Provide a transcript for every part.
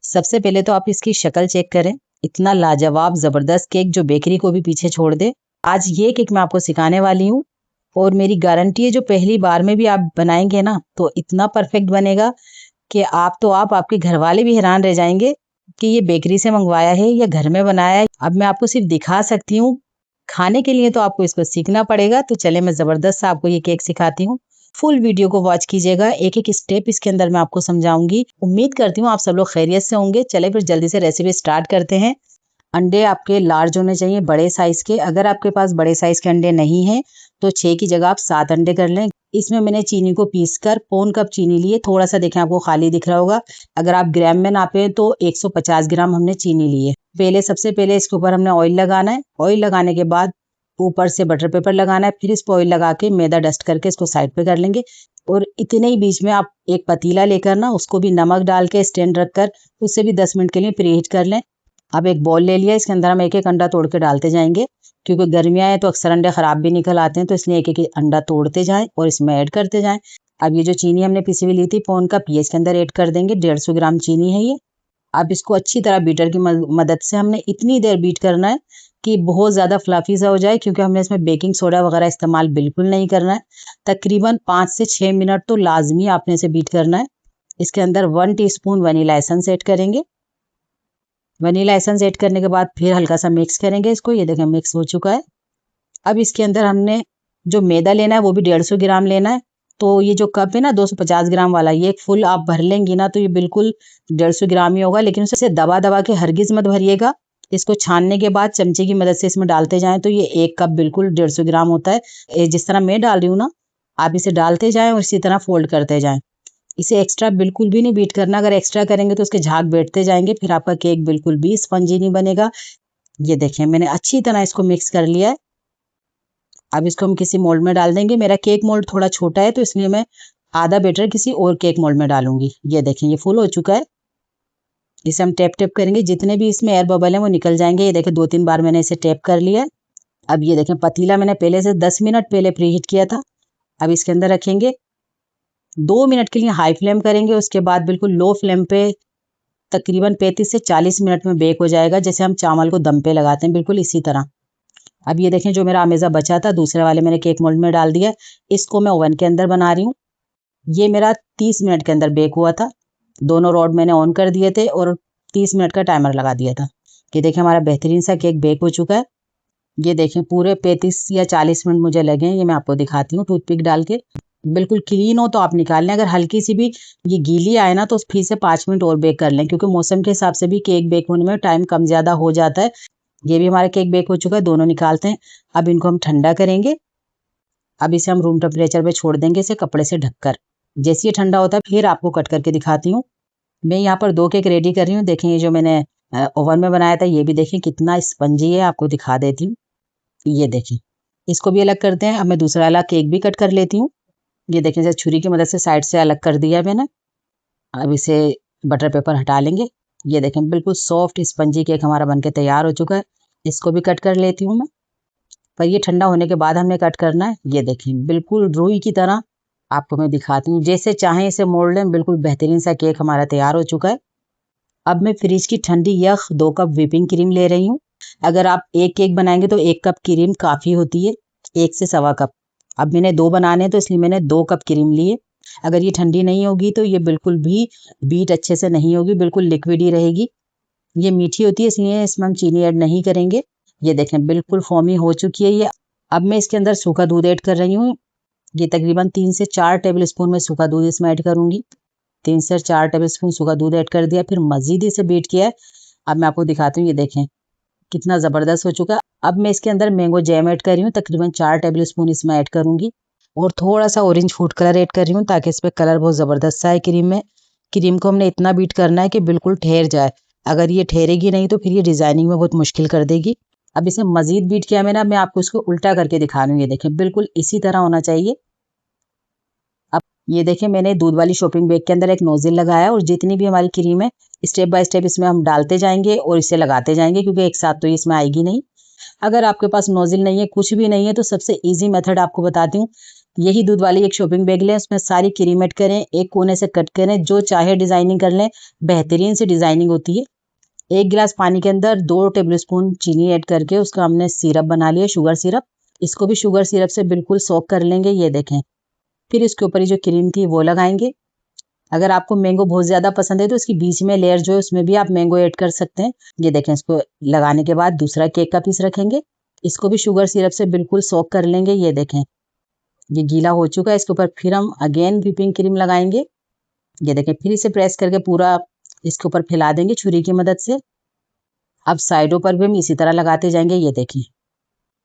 सबसे पहले तो आप इसकी शक्ल चेक करें, इतना लाजवाब ज़बरदस्त केक जो बेकरी को भी पीछे छोड़ दे। आज ये केक मैं आपको सिखाने वाली हूँ और मेरी गारंटी है जो पहली बार में भी आप बनाएंगे ना तो इतना परफेक्ट बनेगा कि आप आपके घर वाले भी हैरान रह जाएंगे कि ये बेकरी से मंगवाया है या घर में बनाया है। अब मैं आपको सिर्फ दिखा सकती हूँ, खाने के लिए तो आपको इसको सीखना पड़ेगा। तो चले मैं ज़बरदस्त आपको ये केक सिखाती हूँ। फुल वीडियो को वॉच कीजिएगा, एक एक स्टेप इसके अंदर मैं आपको समझाऊंगी। उम्मीद करती हूँ आप सब लोग खैरियत से होंगे। चले फिर जल्दी से रेसिपी स्टार्ट करते हैं। अंडे आपके लार्ज होने चाहिए, बड़े साइज के। अगर आपके पास बड़े साइज के अंडे नहीं हैं तो 6 की जगह आप 7 अंडे कर लें। इसमें मैंने चीनी को पीसकर पौन कप चीनी लिए, थोड़ा सा देखें आपको खाली दिख रहा होगा। अगर आप ग्राम में नापे तो 150 ग्राम हमने चीनी ली है। सबसे पहले इसके ऊपर हमने ऑयल लगाना है। ऑयल लगाने के बाद ऊपर से बटर पेपर लगाना है, फिर इस पर ऑयल लगा के मैदा डस्ट करके इसको साइड पे कर लेंगे। और इतने ही बीच में आप एक पतीला लेकर ना उसको भी नमक डाल के स्टैंड रखकर उससे भी 10 मिनट के लिए प्रीहीट कर लें। अब एक बॉल ले लिया, इसके अंदर हम एक एक अंडा तोड़ के डालते जाएंगे, क्योंकि गर्मियाँ हैं तो अक्सर अंडे खराब भी निकल आते हैं, तो इसलिए एक एक अंडा तोड़ते जाएं और इसमें ऐड करते जाएं। अब ये जो चीनी हमने पिसी हुई ली थी पौन कप, ये इसके अंदर ऐड कर देंगे। 150 ग्राम चीनी है ये। अब इसको अच्छी तरह बीटर की मदद से हमने इतनी देर बीट करना है कि बहुत ज़्यादा फ्लफी सा हो जाए, क्योंकि हमने इसमें बेकिंग सोडा वगैरह इस्तेमाल बिल्कुल नहीं करना है। तकरीबन 5 से 6 मिनट तो लाजमी आपने इसे बीट करना है। इसके अंदर 1 टीस्पून वनीला एसेंस ऐड करेंगे। वनीला एसेंस ऐड करने के बाद फिर हल्का सा मिक्स करेंगे इसको। ये देखें मिक्स हो चुका है। अब इसके अंदर हमने जो मैदा लेना है वो भी 150 ग्राम लेना है। तो ये जो कप है ना 250 ग्राम वाला, ये एक फुल आप भर लेंगी ना तो ये बिल्कुल 150 ग्राम ही होगा। लेकिन उसे दबा दबा के हरगिज मत भरिएगा। इसको छानने के बाद चमचे की मदद से इसमें डालते जाएं तो ये एक कप बिल्कुल 150 ग्राम होता है। जिस तरह मैं डाल रही हूँ ना, आप इसे डालते जाएं और इसी तरह फोल्ड करते जाएं। इसे एक्स्ट्रा बिल्कुल भी नहीं बीट करना, अगर एक्स्ट्रा करेंगे तो उसके झाग बैठते जाएंगे, फिर आपका केक बिल्कुल भी स्पंजी नहीं बनेगा। ये देखें मैंने अच्छी तरह इसको मिक्स कर लिया है। अब इसको हम किसी मोल्ड में डाल देंगे। मेरा केक मोल्ड थोड़ा छोटा है तो इसलिए मैं आधा बैटर किसी और केक मोल्ड में डालूंगी। ये देखें ये फुल हो चुका है। इसे हम टैप टैप करेंगे, जितने भी इसमें एयर बबल हैं वो निकल जाएंगे। ये देखें 2-3 बार मैंने इसे टैप कर लिया है। अब ये देखें पतीला मैंने पहले से 10 मिनट पहले प्रीहीट किया था। अब इसके अंदर रखेंगे, 2 मिनट के लिए हाई फ्लेम करेंगे, उसके बाद बिल्कुल लो फ्लेम पे तकरीबन 35 से 40 मिनट में बेक हो जाएगा, जैसे हम चावल को दम पे लगाते हैं, बिल्कुल इसी तरह। अब ये देखें जो मेरा अमेज़ा बचा था दूसरे वाले मैंने केक मोल्ड में डाल दिया। इसको मैं ओवन के अंदर बना रही हूँ। ये मेरा 30 मिनट के अंदर बेक हुआ था। दोनों रॉड मैंने ऑन कर दिए थे और 30 मिनट का टाइमर लगा दिया था। ये देखें हमारा बेहतरीन सा केक बेक हो चुका है। ये देखें पूरे 35 या 40 मिनट मुझे लगे हैं। ये मैं आपको दिखाती हूँ टूथपिक डाल के। बिल्कुल क्लीन हो तो आप निकाल लें, अगर हल्की सी भी ये गीली आए ना तो फिर से 5 मिनट और बेक कर लें, क्योंकि मौसम के हिसाब से भी केक बेक होने में टाइम कम ज़्यादा हो जाता है। ये भी हमारा केक बेक हो चुका है, दोनों निकालते हैं। अब इनको हम ठंडा करेंगे। अब इसे हम रूम टेम्परेचर पे छोड़ देंगे, इसे कपड़े से ढककर। जैसे ये ठंडा होता है फिर आपको कट करके दिखाती हूँ। मैं यहाँ पर 2 केक रेडी कर रही हूँ। देखें ये जो मैंने ओवन में बनाया था ये भी देखें कितना स्पंजी है, आपको दिखा देती हूँ। ये देखें इसको भी अलग करते हैं। अब मैं दूसरा वाला केक भी कट कर लेती हूँ। ये देखें जैसे छुरी की मदद से साइड से अलग कर दिया मैंने। अब इसे बटर पेपर हटा लेंगे। ये देखें बिल्कुल सॉफ्ट स्पंजी केक हमारा बनके तैयार हो चुका है। इसको भी कट कर लेती हूँ मैं, पर ये ठंडा होने के बाद हमने कट करना है। ये देखें बिल्कुल रुई की तरह आपको मैं दिखाती हूँ, जैसे चाहें इसे मोड़ लें। बिल्कुल बेहतरीन सा केक हमारा तैयार हो चुका है। अब मैं फ्रिज की ठंडी यख 2 कप व्हिपिंग क्रीम ले रही हूँ। अगर आप एक केक बनाएंगे तो 1 कप क्रीम काफ़ी होती है, 1 से सवा कप। अब मैंने 2 बनाने हैं तो इसलिए मैंने 2 कप क्रीम लिए। अगर ये ठंडी नहीं होगी तो ये बिल्कुल भी बीट अच्छे से नहीं होगी, बिल्कुल लिक्विड ही रहेगी। ये मीठी होती है इसलिए इसमें हम चीनी ऐड नहीं करेंगे। ये देखें बिल्कुल फॉर्मी हो चुकी है ये। अब मैं इसके अंदर सूखा दूध ऐड कर रही हूँ। ये तकरीबन 3 से 4 टेबल स्पून में सूखा दूध इसमें ऐड करूँगी। 3 से 4 टेबल स्पून सूखा दूध ऐड कर दिया, फिर मज़ीद इसे बीट किया है। अब मैं आपको दिखाती हूँ। ये देखें कितना ज़बरदस्त हो चुका है। अब मैं इसके अंदर मैंगो जैम ऐड कर रही हूँ, तकरीबन 4 टेबल स्पून इसमें ऐड करूँगी। और थोड़ा सा ऑरेंज फूड कलर ऐड कर रही हूँ ताकि इस पर कलर बहुत ज़बरदस्त सा है क्रीम में। क्रीम को हमने इतना बीट करना है कि बिल्कुल ठहर जाए। अगर ये ठहरेगी नहीं तो फिर ये डिज़ाइनिंग में बहुत मुश्किल कर देगी। अब इसे मज़ीद बीट किया मैंने। अब मैं आपको इसको उल्टा करके दिखा रही हूँ। ये देखें बिल्कुल इसी तरह होना चाहिए। अब ये देखें मैंने दूध वाली शॉपिंग बैग के अंदर एक नोज़ल लगाया और जितनी भी हमारी क्रीम है स्टेप बाय स्टेप इसमें हम डालते जाएंगे और इसे लगाते जाएंगे, क्योंकि एक साथ तो इसमें आएगी नहीं। अगर आपके पास नोज़ल नहीं है, कुछ भी नहीं है, तो सबसे ईजी मेथड आपको बताती हूँ। यही दूध वाली एक शॉपिंग बैग लें, उसमें सारी क्रीम ऐड करें, एक कोने से कट करें, जो चाहे डिजाइनिंग कर लें, बेहतरीन सी डिजाइनिंग होती है। 1 गिलास पानी के अंदर 2 टेबलस्पून चीनी ऐड करके उसका हमने सिरप बना लिया, शुगर सिरप। इसको भी शुगर सिरप से बिल्कुल सोक कर लेंगे, ये देखें। फिर इसके ऊपर ये जो क्रीम थी वो लगाएंगे। अगर आपको मैंगो बहुत ज़्यादा पसंद है तो इसकी बीच में लेयर जो है उसमें भी आप मैंगो ऐड कर सकते हैं। ये देखें, इसको लगाने के बाद दूसरा केक का पीस रखेंगे, इसको भी शुगर सिरप से बिल्कुल सोक कर लेंगे। ये देखें, ये गीला हो चुका है। इसके ऊपर फिर हम अगेन व्हिपिंग क्रीम लगाएंगे। ये देखें, फिर इसे प्रेस करके पूरा इसके ऊपर फैला देंगे छुरी की मदद से। अब साइडों पर भी हम इसी तरह लगाते जाएंगे। ये देखें,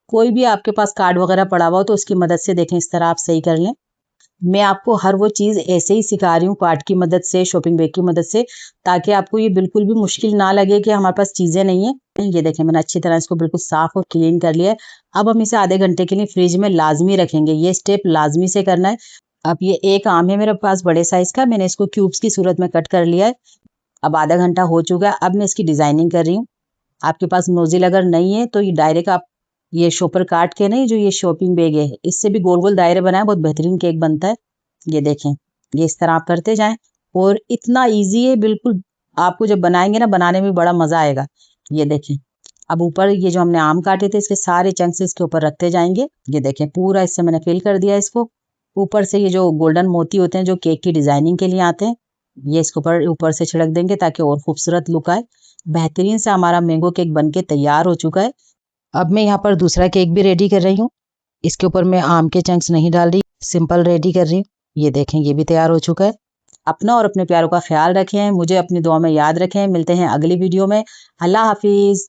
कोई भी आपके पास कार्ड वगैरह पड़ा हुआ हो तो उसकी मदद से देखें इस तरह आप सही कर लें। मैं आपको हर वो चीज़ ऐसे ही सिखा रही हूँ, कार्ड की मदद से, शॉपिंग बैग की मदद से, ताकि आपको ये बिल्कुल भी मुश्किल ना लगे कि हमारे पास चीज़ें नहीं है। ये देखें, मैंने अच्छी तरह इसको बिल्कुल साफ और क्लीन कर लिया है। अब हम इसे आधे घंटे के लिए फ्रिज में लाजमी रखेंगे, ये स्टेप लाजमी से करना है। अब ये एक आम है मेरे पास बड़े साइज का, मैंने इसको क्यूब्स की सूरत में कट कर लिया है। अब आधा घंटा हो चुका है। अब मैं इसकी डिजाइनिंग कर रही हूँ। आपके पास नोजिल अगर नहीं है तो ये डायरेक्ट आप ये शॉपर काट के नहीं, जो ये शॉपिंग बैग है इससे भी गोल गोल दायरे बनाए, बहुत बेहतरीन केक बनता है। ये देखें, ये इस तरह आप करते जाएं और इतना इजी है बिल्कुल। आपको जब बनाएंगे ना, बनाने में बड़ा मजा आएगा। ये देखें, अब ऊपर ये जो हमने आम काटे थे इसके सारे चंक्स इसके ऊपर रखते जाएंगे। ये देखें, पूरा इससे मैंने फिल कर दिया इसको। ऊपर से ये जो गोल्डन मोती होते हैं जो केक की डिजाइनिंग के लिए आते हैं, ये इसके ऊपर से छिड़क देंगे ताकि और खूबसूरत लुक आए। बेहतरीन से हमारा मैंगो केक बनके तैयार हो चुका है। अब मैं यहाँ पर दूसरा केक भी रेडी कर रही हूँ। इसके ऊपर मैं आम के चंक्स नहीं डाल रही, सिंपल रेडी कर रही हूँ। ये देखें, ये भी तैयार हो चुका है। अपना और अपने प्यारों का ख्याल रखें, मुझे अपनी दुआ में याद रखें। मिलते हैं अगली वीडियो में। अल्लाह हाफिज।